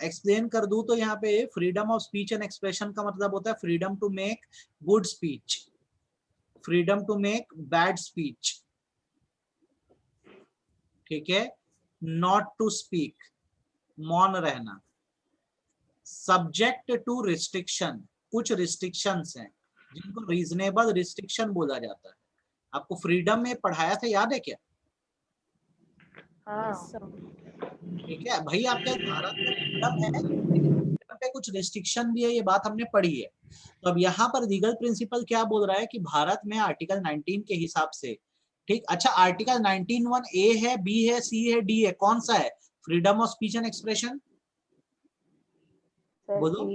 Explain कर दूं तो यहाँ पे freedom of speech and expression का मतलब होता है freedom to make good speech, freedom to make bad speech, ठीक है, नॉट टू स्पीक, मौन रहना, सब्जेक्ट टू रिस्ट्रिक्शन, कुछ रिस्ट्रिक्शंस हैं जिनको रीजनेबल रिस्ट्रिक्शन बोला जाता है। आपको फ्रीडम में पढ़ाया था, याद है क्या? ठीक है भाई, आपके भारत में फ्रीडम है लेकिन फ्रीडम पे कुछ रिस्ट्रिक्शन भी है, ये बात हमने पढ़ी है। तो अब यहाँ पर लीगल प्रिंसिपल क्या बोल रहा है कि भारत में आर्टिकल 19 के हिसाब से, ठीक, अच्छा आर्टिकल 19(1) ए है, बी है, सी है, डी है, कौन सा है freedom of speech and expression? बोलो।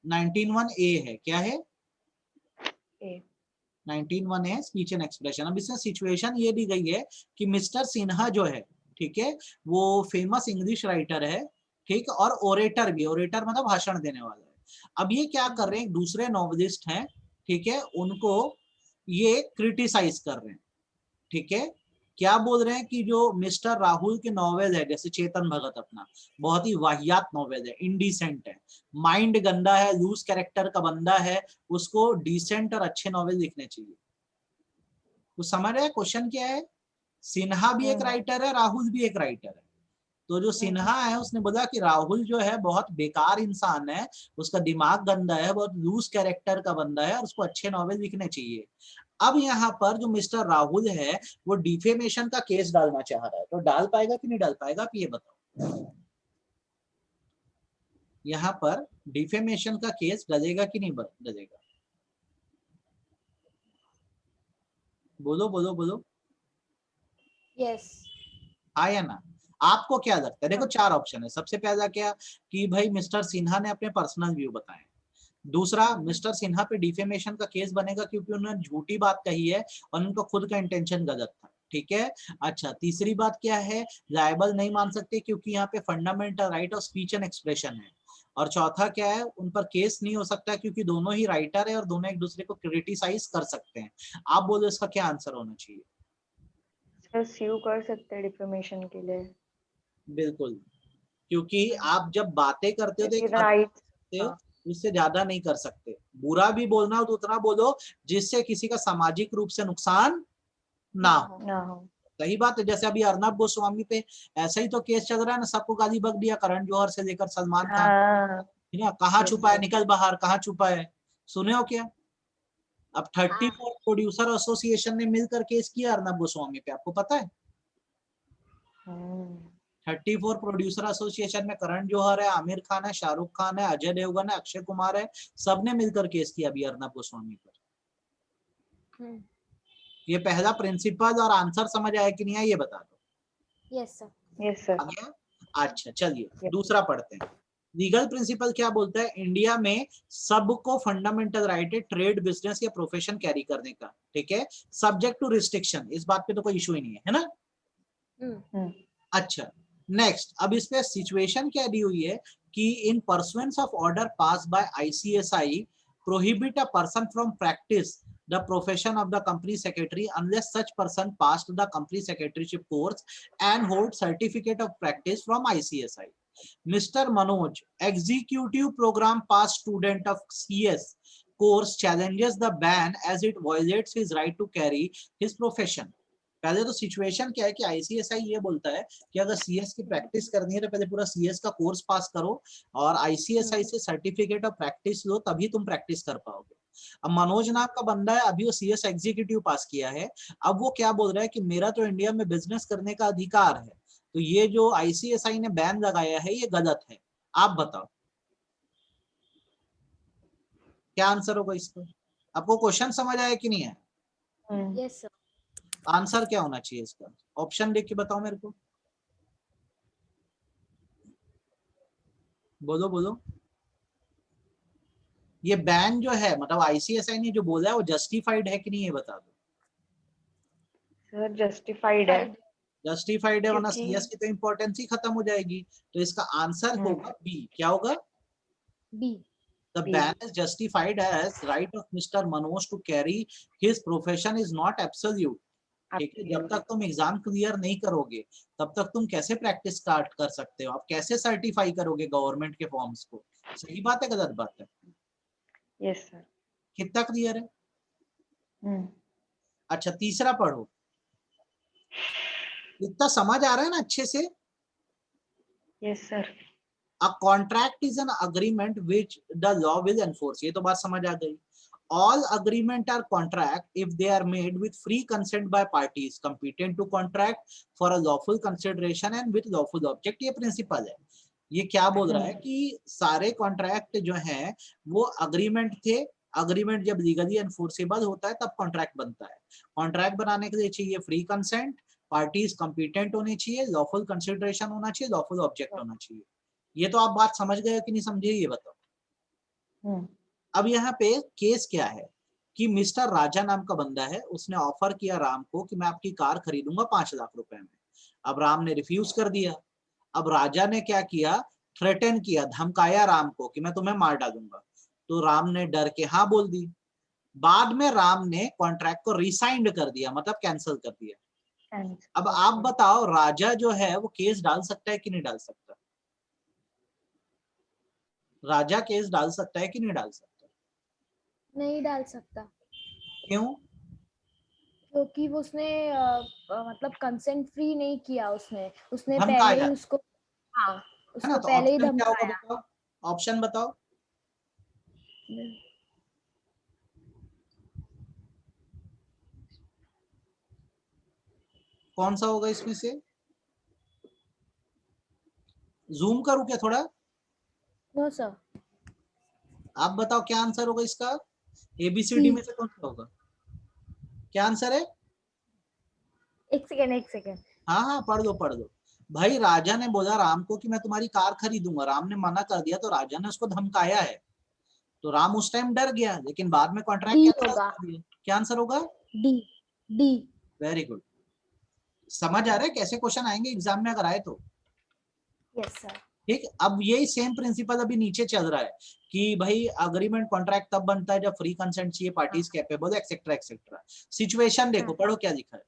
19(1) ए है, क्या है? 19(1) है स्पीच एंड एक्सप्रेशन। अब इसमें सिचुएशन ये दी गई है कि मिस्टर सिन्हा जो है, ठीक है, वो फेमस इंग्लिश राइटर है, ठीक, और ओरेटर भी, ओरेटर मतलब भाषण देने वाला है। अब ये क्या कर रहे हैं, दूसरे नॉवलिस्ट हैं, ठीक है, उनको ये क्रिटिसाइज कर रहे हैं, ठीक है, क्या बोल रहे हैं कि जो मिस्टर राहुल के नॉवेल है, जैसे चेतन भगत अपना, बहुत ही वाहियात नॉवेल है, इंडिसेंट है, माइंड गंदा है, लूज कैरेक्टर का बंदा है, उसको डिसेंट और अच्छे नॉवेल लिखने चाहिए। तो समझ रहे हैं क्वेश्चन क्या है? सिन्हा भी एक राइटर है, राहुल भी एक राइटर है। तो जो सिन्हा है उसने बोला कि राहुल जो है बहुत बेकार इंसान है, उसका दिमाग गंदा है, बहुत लूज कैरेक्टर का बंदा है और उसको अच्छे नॉवेल लिखने चाहिए। अब यहाँ पर जो मिस्टर राहुल है वो डिफेमेशन का केस डालना चाह रहा है, तो डाल पाएगा कि नहीं डाल पाएगा, आप ये बताओ। यहाँ पर डिफेमेशन का केस डलेगा कि नहीं डलेगा? बोलो बोलो बोलो। यस। हाँ या ना? आपको क्या लगता है? देखो चार ऑप्शन है। सबसे पहला क्या कि भाई मिस्टर सिन्हा ने अपने पर्सनल व्यू बताए। दूसरा, मिस्टर सिन्हा पे डिफेमेशन का केस बनेगा क्योंकि उन्होंने झूठी बात कही है और उनका खुद का इंटेंशन गलत था, ठीक है। अच्छा, तीसरी बात क्या है, लायबल नहीं मान सकते क्योंकि यहाँ पे fundamental right of speech and expression है। और चौथा क्या है, उन पर केस नहीं हो सकता क्योंकि दोनों ही राइटर है और दोनों एक दूसरे को क्रिटिसाइज कर सकते हैं। आप बोलो इसका क्या आंसर होना चाहिए? सर स्यू कर सकते हैं डिफेमेशन के लिए। बिल्कुल, क्योंकि आप जब बातें करते हो तो एक हद तक राइट। कर सकते हो, उससे ज्यादा नहीं कर सकते। बुरा भी बोलना हो तो उतना बोलो जिससे किसी का सामाजिक रूप से नुकसान ना हो। ना हो। सही बात है। जैसे अभी अर्नब गोस्वामी पे ऐसा ही तो केस चल रहा है ना, सबको गाली बक दिया, करण जौहर से लेकर सलमान खान, है ना, कहाँ छुपा है, निकल बाहर, कहाँ छुपा है, सुने हो क्या? अब 34 प्रोड्यूसर एसोसिएशन ने मिलकर केस किया अर्नब गोस्वामी पे, आपको पता है? 34 प्रोड्यूसर एसोसिएशन में करण जौहर है, आमिर खान है, शाहरुख खान है, अजय देवगन है, अक्षय कुमार है, सबने मिलकर केस किया अभी अर्नब गोस्वामी पर। ये पहला प्रिंसिपल और आंसर समझ आया कि नहीं आया, ये बता दो। Yes sir. Yes sir. आ गया? अच्छा चलिए दूसरा पढ़ते हैं। लीगल प्रिंसिपल क्या बोलता है, इंडिया में सबको फंडामेंटल राइट है ट्रेड, बिजनेस या प्रोफेशन कैरी करने का, ठीक है, सब्जेक्ट टू रिस्ट्रिक्शन, इस बात पे तो कोई इशू ही नहीं है ना? अच्छा, नेक्स्ट, अब इस पे सिचुएशन क्या दी हुई है कि in pursuance of order pass by ICSI prohibit a person from practice the profession of the company secretary unless such person passed the company secretaryship course and hold certificate of practice from ICSI. Mr. Manoj, executive program pass student of CS course, challenges the ban as it violates his right to carry his profession. पहले तो situation क्या है कि ICSI ये बोलता है कि अगर सीएस की प्रैक्टिस करनी है तो पहले पूरा सीएस का कोर्स पास करो और आईसीएसआई से सर्टिफिकेट ऑफ प्रैक्टिस लो, तभी तुम प्रैक्टिस कर पाओगे। अब मनोज नाम का बंदा है, अभी वो सीएस एग्जीक्यूटिव पास किया है, अब वो क्या बोल रहा है कि मेरा तो इंडिया में बिजनेस करने का अधिकार है, तो ये जो आईसीएसआई ने बैन लगाया है ये गलत है। आप बताओ क्या आंसर होगा इसका? आपको क्वेश्चन समझ आया कि नहीं आया? Yes sir. आंसर क्या होना चाहिए इसका? ऑप्शन देख के बताओ मेरे को, बोलो बोलो। ये बैन जो है, मतलब आईसीएसआई ने जो बोला है वो जस्टिफाइड है कि नहीं, ये बता दो। सर जस्टिफाइड है। जस्टिफाइड है, वरना सीएस की तो इंपॉर्टेंस ही खत्म हो जाएगी। तो इसका आंसर होगा बी। क्या होगा? B. The ban is justified as right of Mr. Manoj to carry his profession is not absolute. ठीक है, जब तक तुम एग्जाम क्लियर नहीं करोगे तब तक तुम कैसे प्रैक्टिस स्टार्ट कर सकते हो, आप कैसे सर्टिफाई करोगे गवर्नमेंट के फॉर्म्स को। सही बात है गलत बात है? Yes sir. कितना क्लियर है? अच्छा तीसरा पढ़ो, इतना समझ आ रहा है ना अच्छे से? Yes sir. A contract is an agreement which the law will enforce, ये तो बात समझ आ गई। All agreement are contract if they are made with free consent by parties competent to contract for a lawful consideration and with lawful object, ये principal है। ये क्या बोल रहा है कि सारे कॉन्ट्रैक्ट जो हैं वो अग्रीमेंट थे, अग्रीमेंट जब लीगली एनफोर्सेबल होता है तब कॉन्ट्रैक्ट बनता है। कॉन्ट्रैक्ट बनाने के लिए चाहिए फ्री कंसेंट, पार्टीज कंपिटेंट होनी चाहिए, लॉफुल कंसिडरेशन होना चाहिए, लॉफुल ऑब्जेक्ट होना चाहिए। ये तो आप बात समझ गए कि नहीं समझे ये बताओ। अब यहाँ पे केस क्या है कि मिस्टर राजा नाम का बंदा है, उसने ऑफर किया राम को कि मैं आपकी कार खरीदूंगा 5 लाख रुपए में। अब राम ने रिफ्यूज कर दिया। अब राजा ने क्या किया, थ्रेटन किया, धमकाया राम को कि मैं तुम्हें मार डालूंगा। तो राम ने डर के हाँ बोल दी। बाद में राम ने कॉन्ट्रैक्ट को रिसाइंड कर दिया, मतलब कैंसिल कर दिया। अब आप बताओ राजा जो है वो केस डाल सकता है कि नहीं डाल सकता? राजा केस डाल सकता है कि नहीं डाल सकता? नहीं डाल सकता, क्यों? क्योंकि वो उसने मतलब कंसेंट फ्री नहीं किया, उसने पहले धमकाया ही उसको, हाँ है ना। उसको तो पहले ही ऑप्शन क्या होगा धमकाया। बताओ, ऑप्शन बताओ। कौन सा होगा इसमें से? जूम करूं क्या थोड़ा? No sir. आप बताओ क्या आंसर होगा इसका, एबीसीडी में से कौन सा होगा? क्या आंसर है? एक सेकेंड। हाँ हाँ पढ़ दो। भाई राजा ने बोला राम को कि मैं तुम्हारी कार खरीदूंगा, राम ने मना कर दिया तो राजा ने उसको धमकाया है। तो राम उस टाइम डर गया, लेकिन बाद में कॉन्ट्रैक्ट कैंसिल कर दिया। क्या आंसर होगा? डी। Very good. समझ आ रहा है कैसे क्वेश्चन आएंगे एग्जाम में अगर आए तो? Yes sir. ठीक, अब यही सेम प्रिंसिपल अभी नीचे चल रहा है कि भाई अग्रीमेंट कॉन्ट्रैक्ट तब बनता है जब फ्री कंसेंट चाहिए, parties capable, etcetera etcetera. Situation देखो, पढ़ो क्या लिखा है।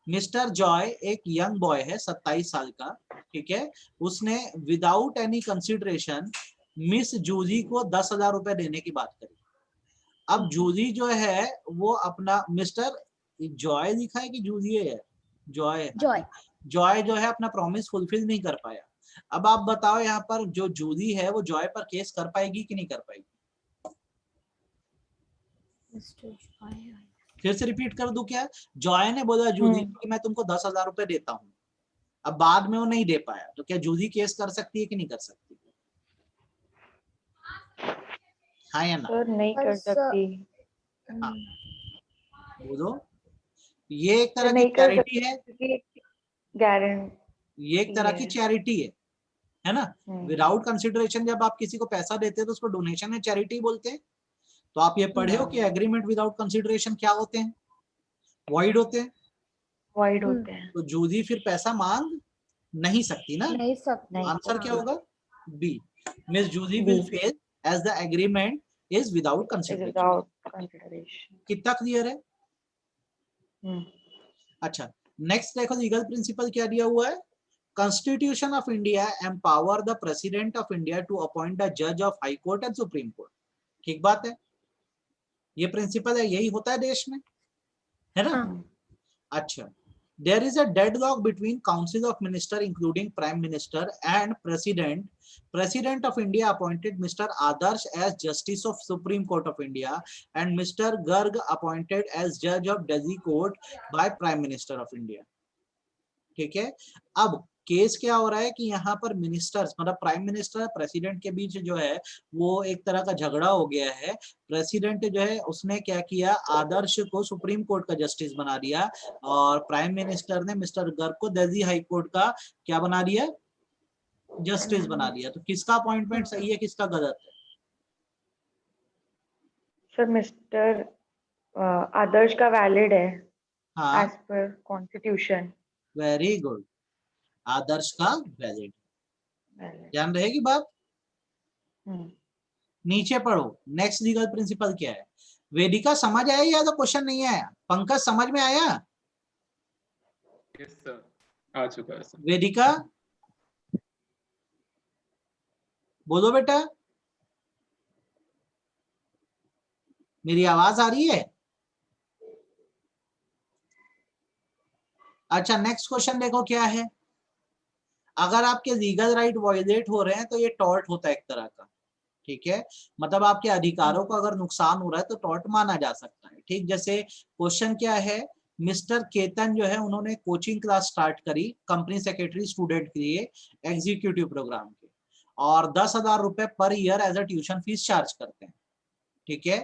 मिस्टर जॉय एक यंग बॉय है 27 साल का, ठीक है। उसने without any consideration miss Julie को 10,000 रुपए देने की बात करी। अब जूली जो है वो अपना, मिस्टर जॉय लिखा है कि जूली है? जॉय जो है अपना प्रॉमिस फुलफिल नहीं कर पाया। अब आप बताओ यहाँ पर जो जूली है वो जॉय पर केस कर पाएगी कि नहीं कर पाएगी? फिर से रिपीट कर दूं क्या? जॉय ने बोला जूली कि मैं तुमको 10,000 रुपए देता हूँ, अब बाद में वो नहीं दे पाया, तो क्या जूली केस कर सकती है कि नहीं कर सकती? हाँ या ना? सर नहीं कर सकती। हाँ बोलो। ये एक तरह की चैरिटी है, ये एक तरह की चैरिटी है ना। विदाउट कंसिडरेशन जब आप किसी को पैसा देते हैं तो उसको डोनेशन है, चैरिटी बोलते हैं। तो आप ये पढ़े हो कि एग्रीमेंट विदाउट कंसिडरेशन क्या होते हैं? वॉइड होते हैं। तो जूली फिर पैसा मांग नहीं सकती ना। नहीं सकती। आंसर क्या होगा? B, miss Julie will fail as the agreement is without consideration. कितना क्लियर है? अच्छा नेक्स्ट देखो, लीगल प्रिंसिपल क्या दिया हुआ है। Constitution of India empower the President of India to appoint the judge of High Court and Supreme Court। ठीक बात है, ये प्रिंसिपल है, यही होता है देश में, है ना। अच्छा, there is a deadlock between Council of Minister including Prime Minister and President. President of India appointed Mr. Adarsh as Justice of Supreme Court of India and Mr. Garg appointed as Judge of Delhi Court by Prime Minister of India। ठीक है, अब case क्या हो रहा है कि यहाँ पर मिनिस्टर्स मतलब प्राइम मिनिस्टर प्रेसिडेंट के बीच जो है वो एक तरह का झगड़ा हो गया है। प्रेसिडेंट जो है उसने क्या किया, आदर्श को सुप्रीम कोर्ट का जस्टिस बना दिया और प्राइम मिनिस्टर ने मिस्टर गर्ग को दिल्ली हाई कोर्ट का क्या बना दिया, जस्टिस बना दिया। तो किसका अपॉइंटमेंट सही है, किसका गलत है? सर मिस्टर आदर्श का वैलिड है हाँ, as per constitution. Very good, आदर्श का वैलिड। ध्यान रहेगी बात। नीचे पढ़ो, नेक्स्ट लीगल प्रिंसिपल क्या है। वेदिका समझ आया या तो क्वेश्चन नहीं आया? पंकज समझ में आया? यस सर, आ चुका है सर। वेदिका बोलो बेटा, मेरी आवाज आ रही है? अच्छा, नेक्स्ट क्वेश्चन देखो क्या है। अगर आपके लीगल राइट वायलेट हो रहे हैं तो ये टॉर्ट होता है एक तरह का, ठीक है। मतलब आपके अधिकारों को अगर नुकसान हो रहा है तो टॉर्ट माना जा सकता है, ठीक। जैसे क्वेश्चन क्या है, मिस्टर केतन जो है उन्होंने कोचिंग क्लास स्टार्ट करी कंपनी सेक्रेटरी स्टूडेंट के लिए एग्जीक्यूटिव प्रोग्राम के, और 10,000 रुपए per year as a tuition fees charge करते हैं, ठीक है।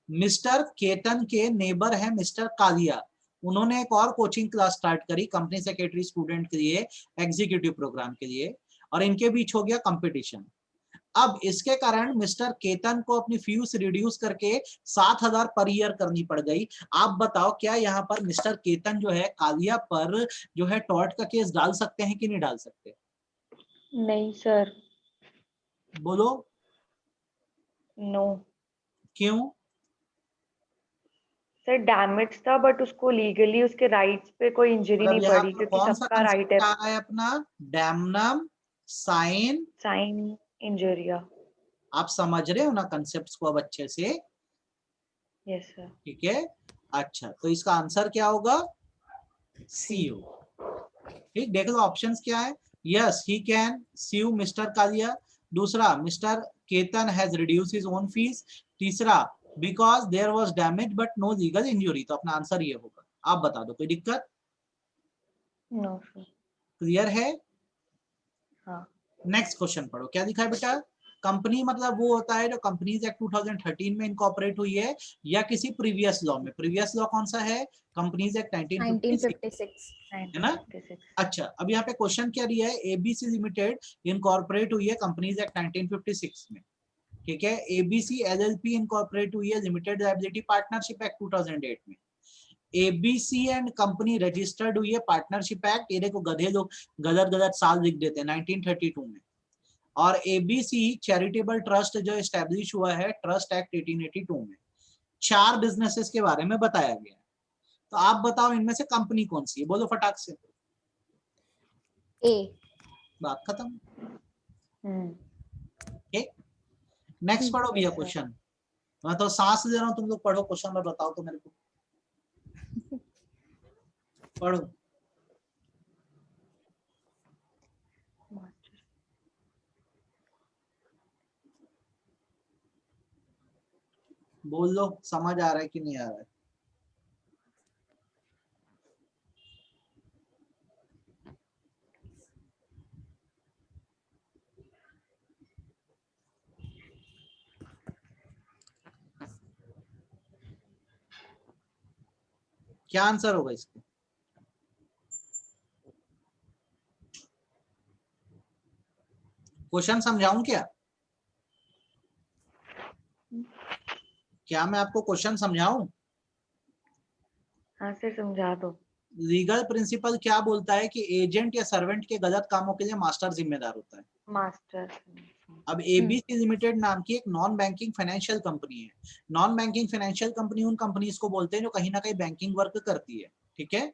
मिस्टर केतन के नेबर है मिस्टर कालिया, उन्होंने एक और कोचिंग क्लास स्टार्ट करी कंपनी सेक्रेटरी स्टूडेंट के लिए एग्जीक्यूटिव प्रोग्राम के लिए, और इनके बीच हो गया कंपटीशन। अब इसके कारण मिस्टर केतन को अपनी फीस रिड्यूस करके 7,000 पर ईयर करनी पड़ गई। आप बताओ क्या यहाँ पर मिस्टर केतन जो है कालिया पर जो है टॉर्ट का केस डाल सकते हैं कि नहीं डाल सकते? नहीं सर, बोलो नो क्यों? सर। डैमेज था बट उसको लीगली उसके राइट्स पे कोई इंजरी मतलब नहीं यहाँ पड़ी, पर क्योंकि कौन सा सबका राइट कंसेप्ट है आ रहा है अपना, डैमनम साइन। साइन इंजरिया। आप समझ रहे हो ना कंसेप्ट्स को अब अच्छे से? Yes sir. ठीक है, अच्छा तो इसका आंसर क्या होगा? सी। सी होगा, ठीक। देख लो ऑप्शंस क्या है। Yes he can sue mister Kalia. दूसरा, mister Ketan has reduce his own fees. तीसरा, because there was damage but no legal injury. तो अपना आंसर ये होगा। आप बता दो, कोई दिक्कत? No sir. क्लियर है? हाँ नेक्स्ट क्वेश्चन पढ़ो, क्या दिखा है बेटा। कंपनी मतलब वो होता है जो कंपनीज एक्ट 2013 में इनकॉर्पोरेट हुई है या किसी प्रीवियस लॉ में। प्रीवियस लॉ कौन सा है? Companies act 1956, 1956। है ना। 1956। अच्छा, अब यहाँ पे क्वेश्चन क्या दिया है, एबीसी लिमिटेड इनकॉर्पोरेट हुई है कंपनीज एक्ट 1956 में, ठीक है। एबीसी एलएलपी इनकॉर्पोरेट हुई है लिमिटेड लायबिलिटी पार्टनरशिप एक्ट 2008 में। एबीसी एंड कंपनी रजिस्टर्ड हुई है पार्टनरशिप एक्ट, ये देखो गधे लोग गलत गलत साल लिख देते हैं, 1932 में। और एबीसी चैरिटेबल ट्रस्ट जो एस्टेब्लिश हुआ है ट्रस्ट एक्ट 1882 में। 4 बिजनेसेस के बारे में बताया गया है। तो आप बताओ इनमें से कंपनी कौन सी है, बोलो फटाक से। ए। बात खत्म। हम्म। नेक्स्ट पढ़ो भैया Yes, sir. क्वेश्चन। मैं तो सांस ले रहा हूँ, तुम लोग पढ़ो क्वेश्चन और बताओ तो मेरे को। पढ़ो। Master. बोल लो, समझ आ रहा है कि नहीं आ रहा है? क्या आंसर होगा इसका? क्वेश्चन समझाऊं क्या? क्या मैं आपको क्वेश्चन समझाऊं? हाँ सर, समझा दो। लीगल प्रिंसिपल क्या बोलता है कि एजेंट या सर्वेंट के गलत कामों के लिए मास्टर जिम्मेदार होता है। मास्टर। अब एबीसी लिमिटेड नाम की एक नॉन बैंकिंग फाइनेंशियल कंपनी है। नॉन बैंकिंग फाइनेंशियल कंपनी उन कंपनीज को बोलते हैं जो कहीं ना कहीं बैंकिंग वर्क करती है, ठीक है।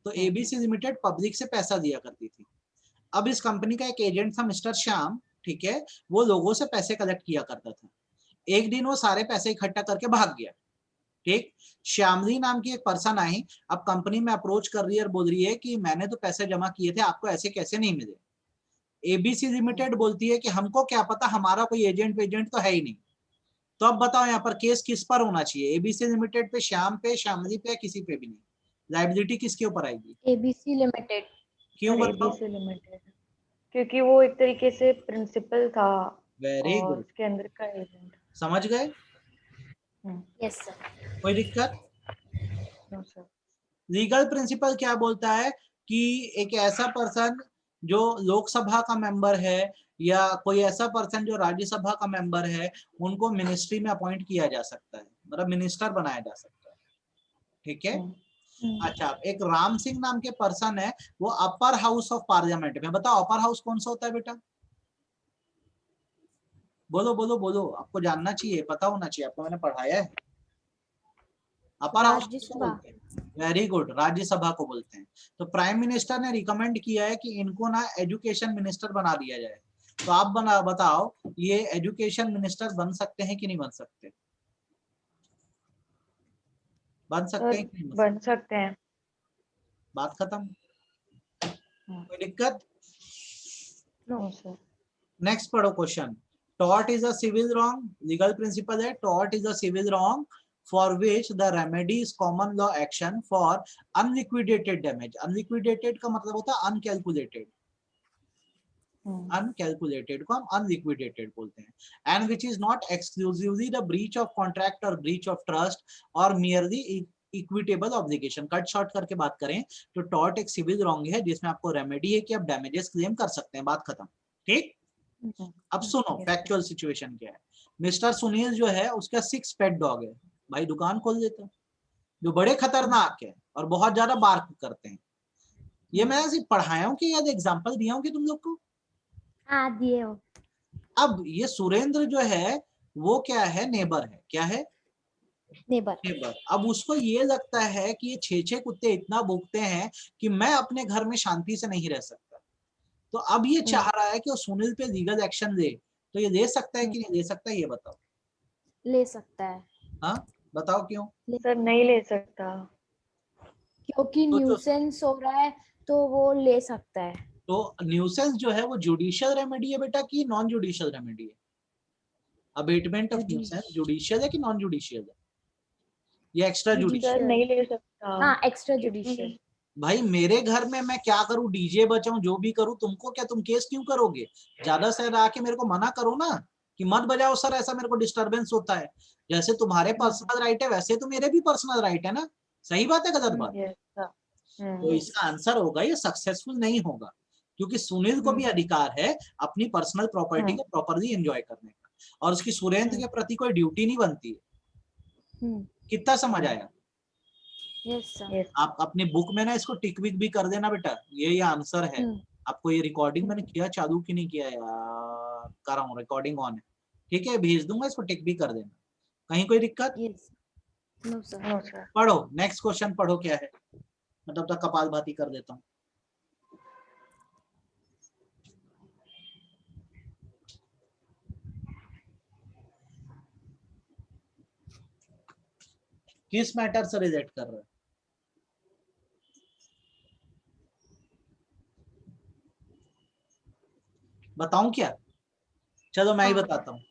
तो एबीसी लिमिटेड पब्लिक से पैसा दिया करती थी। अब इस कंपनी का एक एजेंट था मिस्टर श्याम, ठीक है। वो लोगों से पैसे कलेक्ट किया करता था। एक दिन वो सारे पैसे इकट्ठा करके भाग गया, ठीक। श्यामली नाम की एक पर्सन आई, अब कंपनी में अप्रोच कर रही है और बोल रही है कि मैंने तो पैसे जमा किए थे, आपको ऐसे कैसे नहीं मिले। एबीसी लिमिटेड बोलती है कि हमको क्या पता, हमारा कोई एजेंट तो है ही नहीं। तो अब बताओ यहाँ पर केस किस पर होना चाहिए, एबीसी लिमिटेड पे, श्याम पे, श्यामली पे, या किसी पे भी नहीं? लायबिलिटी किसके ऊपर आएगी? ABC limited. क्यों सर बताओ? एबीसी लिमिटेड, क्योंकि वो एक तरीके से प्रिंसिपल था वेरी और गुड, उसके अंदर का एजेंट। समझ गए? Yes sir. कोई दिक्कत? No sir. लीगल प्रिंसिपल क्या बोलता है कि एक ऐसा पर्सन जो लोकसभा का मेंबर है या कोई ऐसा पर्सन जो राज्यसभा का मेंबर है, उनको मिनिस्ट्री में अपॉइंट किया जा सकता है, मतलब मिनिस्टर बनाया जा सकता है, ठीक है। अच्छा, एक राम सिंह नाम के पर्सन है, वो अपर हाउस ऑफ पार्लियामेंट में। बताओ अपर हाउस कौन सा होता है बेटा? बोलो बोलो बोलो, आपको जानना चाहिए, पता होना चाहिए आपको, मैंने पढ़ाया है। अपर हाउस को राज्यसभा। बोलते हैं? वेरी गुड, राज्यसभा को बोलते हैं। तो प्राइम मिनिस्टर ने रिकमेंड किया है कि इनको ना एजुकेशन मिनिस्टर बना दिया जाए। तो आप बताओ ये एजुकेशन मिनिस्टर बन सकते हैं कि नहीं बन सकते? बन सकते हैं कि नहीं बन सकते हैं। बात खत्म। कोई दिक्कत? No sir. नेक्स्ट पढ़ो question. Tort is a civil wrong, legal principle है tort is a civil wrong for which the remedy is common law action for unliquidated damage. Unliquidated का मतलब होता है अनकैलकुलेटेड, अनकैलकुलेटेड को हम अनलिक्विडेटेड बोलते हैं। And which is not exclusively the breach of contract और ब्रीच ऑफ ट्रस्ट और merely equitable obligation. Cut short करके बात करें तो टॉर्ट एक सिविल रॉन्ग है जिसमें आपको रेमेडी है कि आप डैमेजेस क्लेम कर सकते हैं। बात खत्म, ठीक। अब सुनो फैक्चुअल सिचुएशन क्या है। मिस्टर सुनील जो है उसका 6 पेट डॉग है, भाई दुकान खोल देता है, जो बड़े खतरनाक है और बहुत ज्यादा बार्क करते हैं। ये मैं सिर्फ पढ़ाया हूँ कि याद एग्जांपल दिया हूँ कि तुम लोग को। हाँ दिए हो। अब ये सुरेंद्र जो है वो क्या है, नेबर है। क्या है? नेबर। नेबर। अब उसको ये लगता है कि ये 6 कुत्ते इतना भूखते हैं कि मैं अपने घर में शांति से नहीं रह सकता। तो अब ये चाह रहा है कि वो सुनील पे लीगल एक्शन ले। तो ये ले सकता है कि नहीं ले सकता, ये बताओ। ले सकता है। हाँ बताओ क्यों? सर नहीं ले सकता। क्योंकि तो न्यूसेंस हो रहा है तो वो ले सकता है। तो न्यूसेंस जो है वो जुडिशियल रेमेडी है बेटा कि नॉन जुडिशियल रेमेडी है? अबेटमेंट ऑफ न्यूसेंस जुडिशियल है कि नॉन जुडिशियल है? ये एक्स्ट्रा सर जुडिशियल? नहीं ले सकता। हाँ एक्स्ट्रा क्योंकि जुडिशियल। भाई मेरे घर में मैं क्या करूं, डीजे बजाऊं, जो भी करूं, तुमको क्या, तुम केस क्यों करोगे? ज्यादा से ज्यादा आके मेरे को मना करो ना कि मत बजाओ सर, ऐसा मेरे को डिस्टरबेंस होता है। जैसे तुम्हारे पर्सनल राइट है वैसे तो मेरे भी पर्सनल राइट है ना। सही बात है गलत बात? Yes sir. तो इसका आंसर होगा ये सक्सेसफुल नहीं होगा, क्योंकि सुनील को भी अधिकार है अपनी पर्सनल प्रॉपर्टी को प्रॉपरली एंजॉय करने का, और उसकी सुरेंद्र के प्रति कोई ड्यूटी नहीं बनती है। कितना समझ आया? Yes sir. आप अपनी बुक में ना इसको टिक विक भी कर देना बेटा, ये आंसर है। आपको ये रिकॉर्डिंग मैंने किया चालू की नहीं किया यार, कर रहा हूँ, रिकॉर्डिंग ऑन है, ठीक है, भेज दूंगा, इसको टिक भी कर देना। कहीं कोई दिक्कत? Yes. No sir. No sir. पढ़ो नेक्स्ट क्वेश्चन, पढ़ो क्या है, मतलब तक कपाल भाती कर देता हूँ। किस मैटर से रिलेट कर रहे हैं? बताऊं क्या? चलो मैं ही बताता हूँ।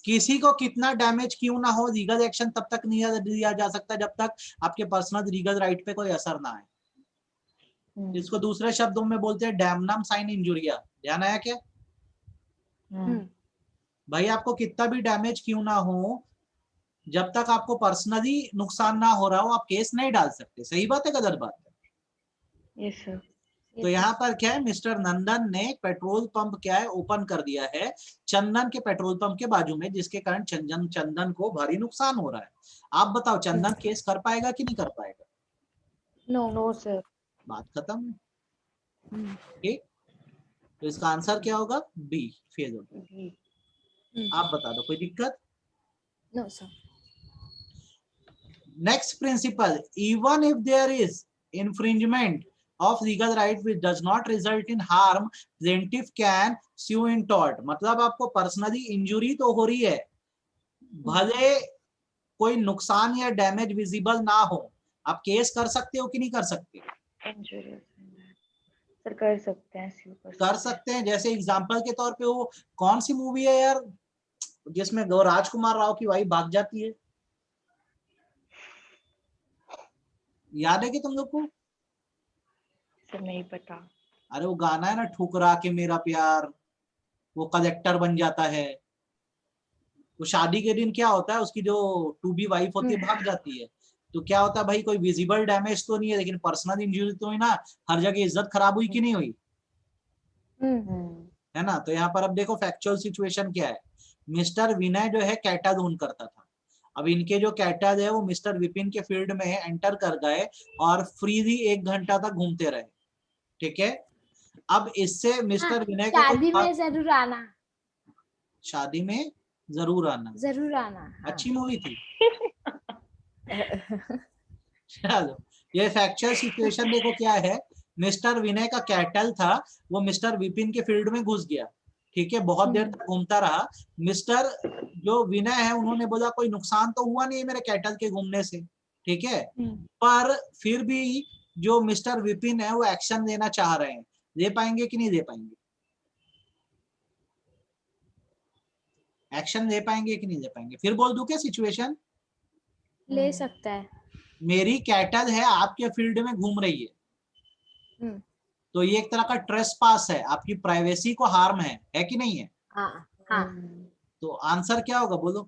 किसी को कितना डैमेज क्यों ना हो, लीगल एक्शन तब तक नहीं लिया जा सकता जब तक आपके पर्सनल लीगल राइट पे कोई असर ना आए। इसको दूसरे शब्दों में बोलते हैं डैमनम साइन इंजुरिया। ध्यान आया क्या? भाई आपको कितना भी डैमेज क्यों ना हो, जब तक आपको पर्सनली नुकसान ना हो रहा हो आप केस नहीं डाल सकते। सही बात है गलत बात है? Yes sir. तो यहाँ पर क्या है, मिस्टर नंदन ने पेट्रोल पंप क्या है ओपन कर दिया है चंदन के पेट्रोल पंप के बाजू में, जिसके कारण चंदन को भारी नुकसान हो रहा है। आप बताओ चंदन केस कर पाएगा कि नहीं कर पाएगा? नो। No sir. बात खत्म। ठीक, तो इसका आंसर क्या होगा? बी, फेल होगा। आप बता दो, कोई दिक्कत? No sir. Next principle, even if there is infringement of legal right which does not result in harm, plaintiff can sue in tort। मतलब आपको पर्सनली इंजुरी तो हो रही है, भले कोई नुकसान या डैमेज विजिबल ना हो, आप केस कर सकते हो कि नहीं कर सकते? सर कर सकते हैं, कर सकते हैं। जैसे एग्जांपल के तौर पे वो कौन सी मूवी है यार जिसमें राजकुमार राव की वाइफ भाग जाती है, याद है कि तुम लोग को? सर नहीं पता। अरे वो गाना है ना, ठुकरा के मेरा प्यार, वो कलेक्टर बन जाता है। तो शादी के दिन क्या होता है, उसकी जो टू बी वाइफ होती है भाग जाती है। तो क्या होता है भाई, कोई विजिबल डैमेज तो नहीं है लेकिन पर्सनल इंजरी तो हुई ना, हर जगह इज्जत खराब हुई कि नहीं हुई? है ना। तो यहाँ पर अब देखो फैक्चुअल सिचुएशन क्या है। मिस्टर विनय जो है कैटल ओन करता था। अब इनके जो कैटल है वो मिस्टर विपिन के फील्ड में एंटर कर गए और फ्रीली 1 घंटा तक घूमते रहे। ठीक है, अब इससे मिस्टर विनय का शादी में जरूर आना। शादी में जरूर आना, जरूर आना। अच्छी मूवी थी। चलो ये फैक्चुअल सिचुएशन देखो क्या है। मिस्टर विनय का कैटल था, वो मिस्टर विपिन के फील्ड में घुस गया, ठीक है, बहुत देर तक घूमता रहा। मिस्टर जो विनय है उन्होंने बोला कोई नुकसान तो हुआ नहीं मेरे कैटल के घूमने से, ठीक है, पर फिर भी जो मिस्टर विपिन है वो एक्शन लेना चाह रहे हैं, ले पाएंगे कि नहीं ले पाएंगे? एक्शन ले पाएंगे कि नहीं ले पाएंगे? फिर बोल दूं क्या सिचुएशन? ले सकता है। मेरी कैटल है आपके फील्ड में घूम रही है, तो ये एक तरह का ट्रेसपास है, आपकी प्राइवेसी को हार्म है कि नहीं है? हाँ हाँ तो आंसर क्या होगा बोलो?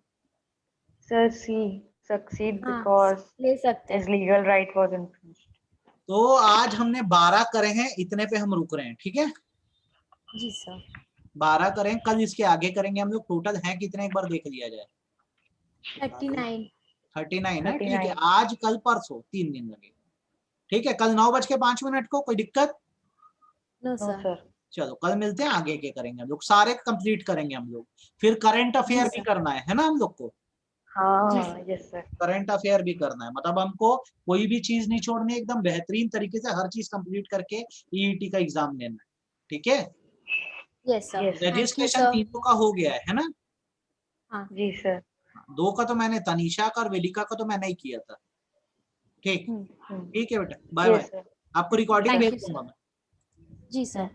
सर सी, succeed हाँ, because ले सकते his हैं। legal right was infringed. तो आज हमने 12 करे हैं, इतने पे हम रुक रहे हैं, ठीक है, जी सर। 12 करें, कल इसके आगे करेंगे हम लोग। टोटल हैं कितने एक बार देख लिया जाए। 39। 39 है, ठीक है। 39 आज कल परसों 3 दिन लगे, ठीक है। कल 9:05 को, कोई दिक्कत? No No sir. sir. चलो कल मिलते हैं, आगे के करेंगे हम लोग, सारे कंप्लीट करेंगे हम लोग। फिर करंट अफेयर जी भी सर। करना है ना हम लोग को? जी हाँ sir. yes sir. Current affair भी करना है, मतलब हमको कोई भी चीज नहीं छोड़नी, एकदम बेहतरीन तरीके से हर चीज कंप्लीट करके ईईटी का एग्जाम देना है, ठीक है। Yes sir. Yes. Registration sir. तीनों का हो गया है ना? जी सर. 2 का तो मैंने, तनीषा का और वेदिका का तो मैंने ही किया था, ठीक। ठीक है बेटा, बाय बाय। Yes sir. आपको रिकॉर्डिंग Thank भेज you, दूंगा sir. मैं। जी सर।